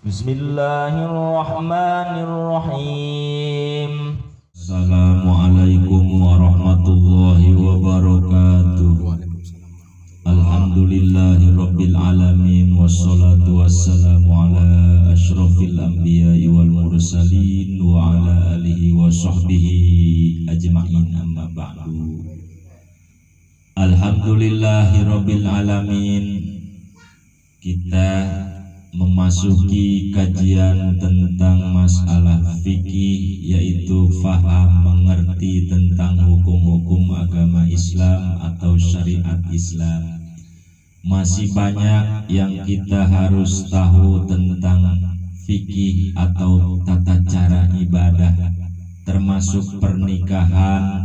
Bismillahirrahmanirrahim. Assalamualaikum warahmatullahi wabarakatuh. Alhamdulillahirabbil alamin wassalatu wassalamu ala asyrofil anbiya'i wal mursalin wa ala alihi wa sahbihi ajma'in, amma ba'du. Alhamdulillahirabbil alamin. Kita memasuki kajian tentang masalah fikih, yaitu faham mengerti tentang hukum-hukum agama Islam atau syariat Islam. Masih banyak yang kita harus tahu tentang fikih atau tata cara ibadah, termasuk pernikahan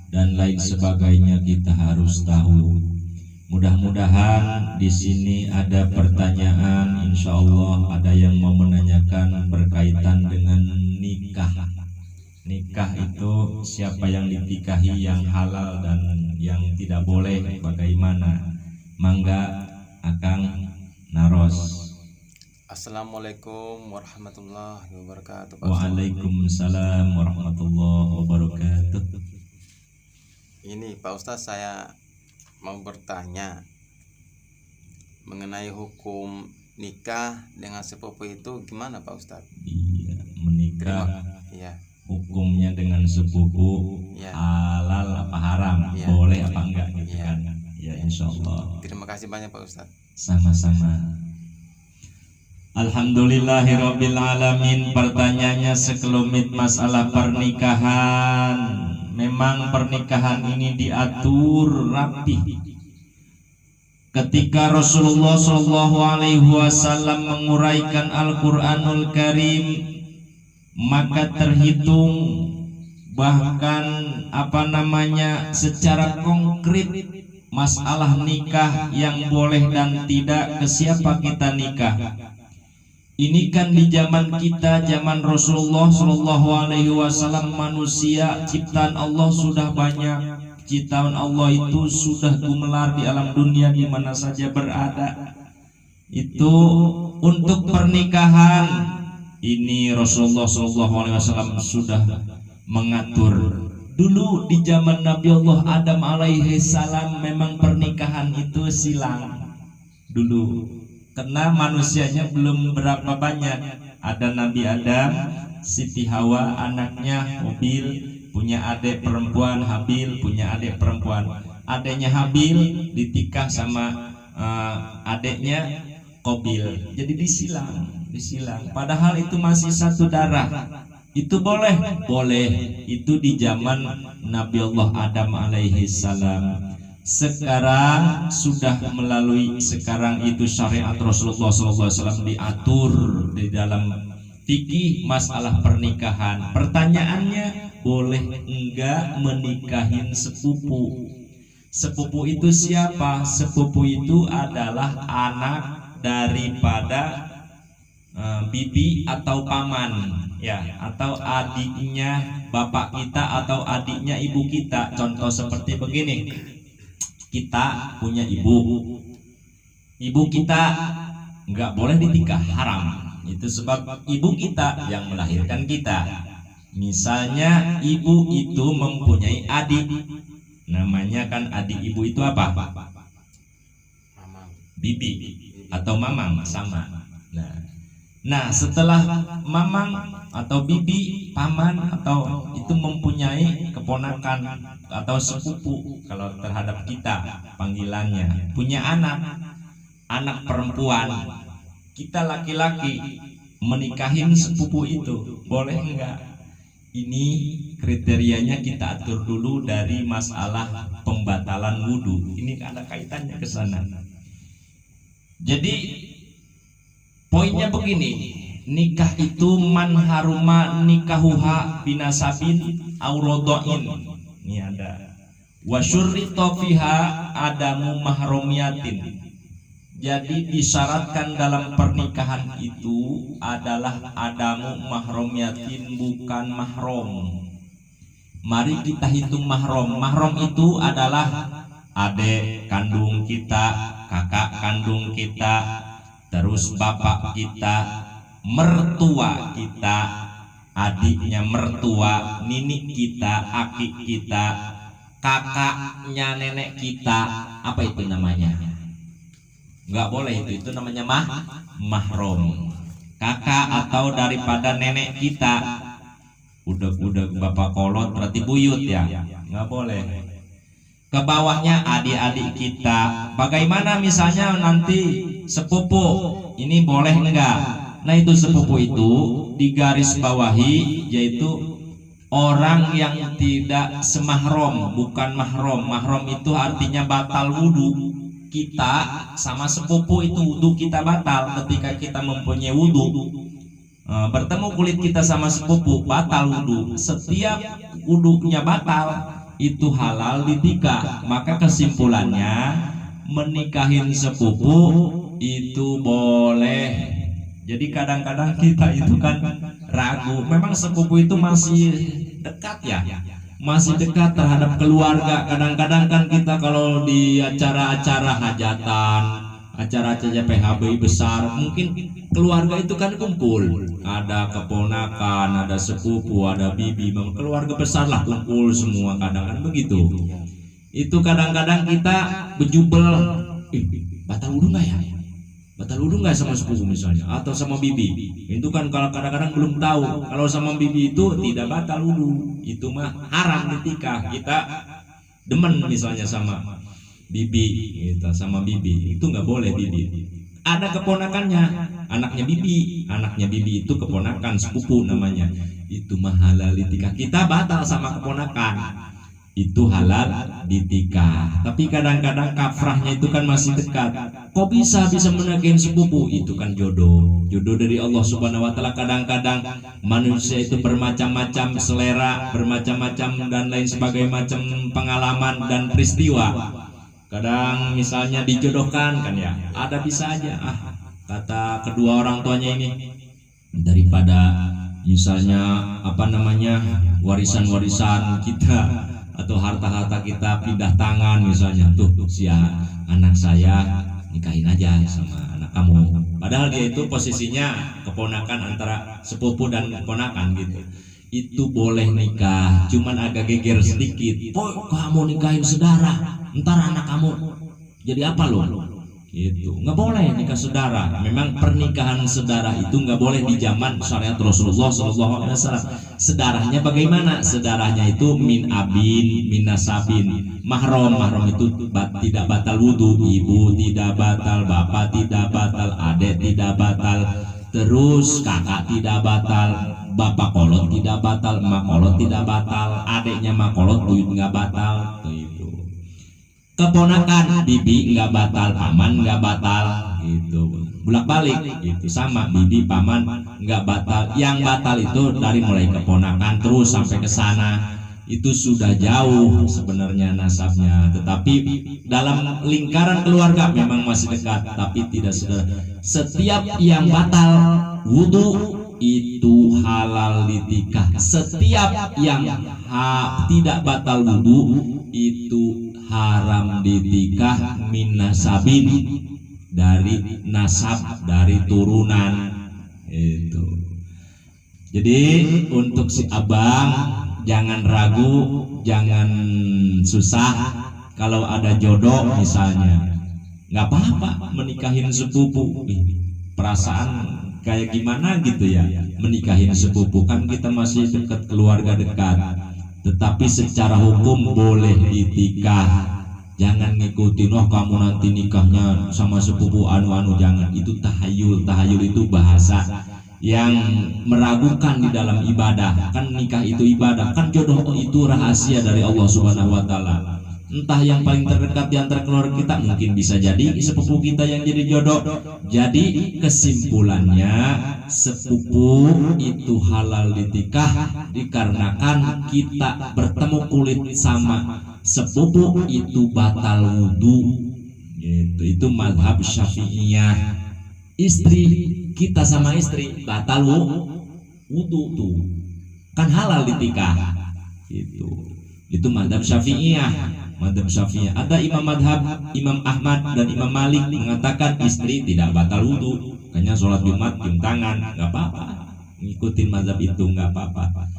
dan lain sebagainya kita harus tahu. Mudah-mudahan di sini ada pertanyaan, insya Allah ada yang mau menanyakan berkaitan dengan nikah. Nikah itu siapa yang ditikahi, yang halal dan yang tidak boleh, bagaimana? Mangga Akang naros. Assalamualaikum warahmatullahi wabarakatuh. Waalaikumsalam warahmatullahi wabarakatuh. Ini Pak Ustadz, saya mau bertanya mengenai hukum nikah dengan sepupu itu gimana Pak Ustadz? Iya, menikah. Iya. Hukumnya dengan sepupu, ya, halal apa haram, ya, boleh apa enggak gitu, ya, kan? Ya, insya Allah. Terima kasih banyak Pak Ustadz. Sama-sama. Alhamdulillahirabbil alamin. Pertanyaannya sekelumit masalah pernikahan. Memang pernikahan ini diatur rapi. Ketika Rasulullah SAW menguraikan Al-Quranul Karim, maka terhitung bahkan secara konkret masalah nikah yang boleh dan tidak, ke siapa kita nikah. Ini kan di zaman kita, zaman Rasulullah SAW, manusia ciptaan Allah sudah banyak. Ciptaan Allah itu sudah gumelar di alam dunia di mana saja berada. Itu untuk pernikahan ini Rasulullah SAW sudah mengatur. Dulu di zaman Nabi Allah Adam alaihi salam memang pernikahan itu silang dulu, karena manusianya belum berapa banyak. Ada Nabi Adam, Siti Hawa anaknya Habil, punya adik perempuan Habil, punya adik perempuan. Adiknya Habil ditikah sama adiknya Qabil. Jadi disilang. Padahal itu masih satu darah. Itu boleh? Boleh. Itu di zaman Nabi Allah Adam alaihi salam. Sekarang sudah melalui, sekarang itu syariat Rasulullah SAW diatur di dalam fikih masalah pernikahan. Pertanyaannya, boleh enggak menikahin sepupu? Sepupu itu siapa? Sepupu itu adalah anak daripada bibi atau paman, ya, atau adiknya bapak kita atau adiknya ibu kita. Contoh seperti begini. Kita punya ibu kita nggak boleh ditikah, haram. Itu sebab ibu kita yang melahirkan kita. Misalnya ibu itu mempunyai adik, namanya kan adik ibu itu apa? Mamang. Bibi atau mamang, sama. Nah, setelah mamang atau bibi, paman atau itu mempunyai keponakan atau sepupu, kalau terhadap kita panggilannya, punya anak perempuan, kita laki-laki menikahin sepupu itu, boleh enggak? Ini kriterianya kita atur dulu dari masalah pembatalan wudhu. Ini ada kaitannya ke sana. Jadi poinnya begini, nikah itu man haruma nikahuha binasabin aurodoin. Ini ada wasyurrito fiha adamu mahromiyatin. Jadi disyaratkan dalam pernikahan itu adalah adamu mahromiyatin, bukan mahrom. Mari kita hitung mahrom. Mahrom itu adalah adik kandung kita, kakak kandung kita, terus bapak kita, mertua kita, adiknya mertua, ninik kita, aki kita, kakaknya nenek kita, apa itu namanya? Nggak boleh itu namanya mahrom. Kakak atau daripada nenek kita, udah bapak kolot berarti buyut ya, nggak boleh. Ke bawahnya adik-adik kita. Bagaimana misalnya nanti sepupu, ini boleh enggak? Nah itu sepupu itu digaris bawahi, yaitu orang yang tidak semahrom, bukan mahrom. Mahrom itu artinya batal wudhu. Kita sama sepupu itu wudhu kita batal ketika kita mempunyai wudhu. Bertemu kulit kita sama sepupu batal wudhu. Setiap wudhunya batal itu halal ditikah. Maka kesimpulannya menikahin sepupu itu boleh. Jadi kadang-kadang kita itu kan ragu, memang sepupu itu masih dekat ya, masih dekat terhadap keluarga. Kadang-kadang kan kita kalau di acara-acara hajatan, acara-acara PHBI besar, mungkin keluarga itu kan kumpul, ada keponakan, ada sepupu, ada bibi, keluarga besar lah kumpul semua, kadang-kadang begitu. Itu kadang-kadang kita bejubel, batal wudhu nggak ya? Batal wudhu nggak sama sepupu misalnya, atau sama bibi? Itu kan kalau kadang-kadang belum tahu. Kalau sama bibi itu tidak batal wudhu, itu mah haram ditikah. Kita demen misalnya sama bibi, kita sama bibi, itu nggak boleh bibi. Ada keponakannya, anaknya bibi itu keponakan sepupu namanya, itu mah halal ditikah. Kita batal sama keponakan, itu halal ditikah. Tapi kadang-kadang kafrahnya itu kan masih dekat. Kok bisa menikahin sepupu? Itu kan jodoh dari Allah Subhanahu wa taala. Kadang-kadang manusia itu bermacam-macam selera, bermacam-macam dan lain sebagainya, macam pengalaman dan peristiwa. Kadang misalnya dijodohkan kan ya, ada bisa aja kata kedua orang tuanya ini, daripada misalnya warisan-warisan kita atau harta-harta kita pindah tangan misalnya, tuh si anak saya nikahin aja sama anak kamu, padahal dia itu posisinya keponakan antara sepupu dan keponakan gitu. Itu boleh nikah, cuman agak geger sedikit. Oh kamu nikahin saudara, ntar anak kamu jadi apa lo? Itu nggak boleh nikah saudara. Memang pernikahan saudara itu nggak boleh di zaman syariat Rasulullah SAW. Sedarahnya bagaimana? Sedarahnya itu min abin, min nasabin. Mahrom itu tidak batal wudhu. Ibu tidak batal, bapak tidak batal, adik tidak batal, terus kakak tidak batal, bapak kolot tidak batal, emak kolot tidak batal, adiknya emak kolot buyut nggak batal. Itu keponakan bibi nggak batal, paman nggak batal, itu bolak-balik itu sama, bibi paman nggak batal. Yang batal itu dari mulai keponakan terus sampai ke sana, itu sudah jauh sebenarnya nasabnya, tetapi dalam lingkaran keluarga memang masih dekat, tapi tidak saudara. Setiap yang batal wudhu itu halal ditikah. Setiap yang tidak batal wudhu itu haram ditikah min nasabin, dari nasab, dari turunan itu. Jadi untuk si abang jangan ragu, jangan susah. Kalau ada jodoh misalnya, nggak apa-apa menikahin sepupu. Perasaan kayak gimana gitu ya menikahin sepupu, kan kita masih dekat, keluarga dekat. Tetapi secara hukum boleh ditikah. Jangan ngikutin, oh kamu nanti nikahnya sama sepupu anu-anu, jangan. Itu tahayul. Tahayul itu bahasa yang meragukan di dalam ibadah. Kan nikah itu ibadah, kan jodoh itu rahasia dari Allah Subhanahu wa taala. Entah yang paling terdekat di antara keluarga kita, mungkin bisa jadi sepupu kita yang jadi jodoh. Jadi kesimpulannya sepupu itu halal ditikah dikarenakan kita bertemu kulit sama sepupu itu batal wudhu. Itu mazhab Syafi'iyah. Istri kita sama istri batal wudhu tuh, kan halal ditikah. Itu Itu madhab Syafi'iyah. Madhab Syafi'iyah. Ada imam madhab Imam Ahmad dan Imam Malik mengatakan istri tidak batal wudu, hanya sholat Jumat cium tangan, nggak apa-apa. Ngikutin madhab itu nggak apa-apa.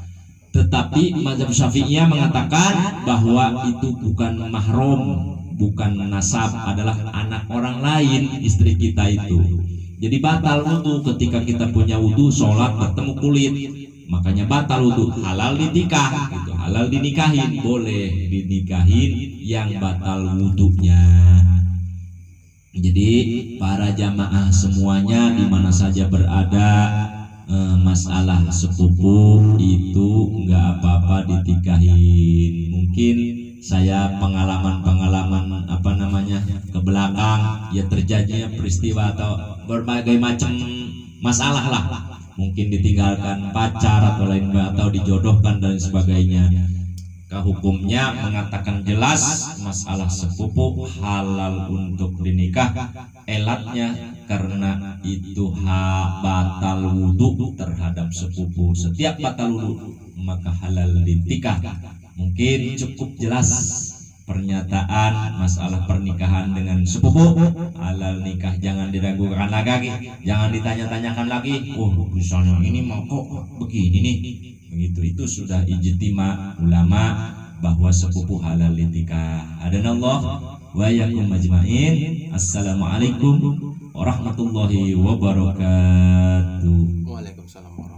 Tetapi madhab Syafi'iyah mengatakan bahwa itu bukan mahram, bukan nasab, adalah anak orang lain istri kita itu. Jadi batal wudu ketika kita punya wudu, sholat bertemu kulit, makanya batal wudu. Halal dinikah, gitu. Halal dinikahin, boleh dinikahin yang batal wudunya. Jadi para jamaah semuanya di mana saja berada, masalah sepupu itu nggak apa-apa ditikahin. Mungkin saya pengalaman ke belakang ya terjadinya peristiwa atau berbagai macam masalah lah, mungkin ditinggalkan pacar atau lain atau dijodohkan dan sebagainya. Hukumnya mengatakan jelas masalah sepupu halal untuk dinikah, elatnya karena itu batal wudu terhadap sepupu. Setiap batal wudu maka halal dinikah. Mungkin cukup jelas pernyataan masalah pernikahan dengan sepupu, halal nikah, jangan diragukan lagi, jangan ditanya-tanyakan lagi. Oh, misalnya ini mau kok begini nih, begitu. Itu sudah ijtima ulama bahwa sepupu halal nikah. Adanallah wa yakum majma'in. Assalamualaikum warahmatullahi wabarakatuh. Waalaikumsalam warahmatullahi wabarakatuh.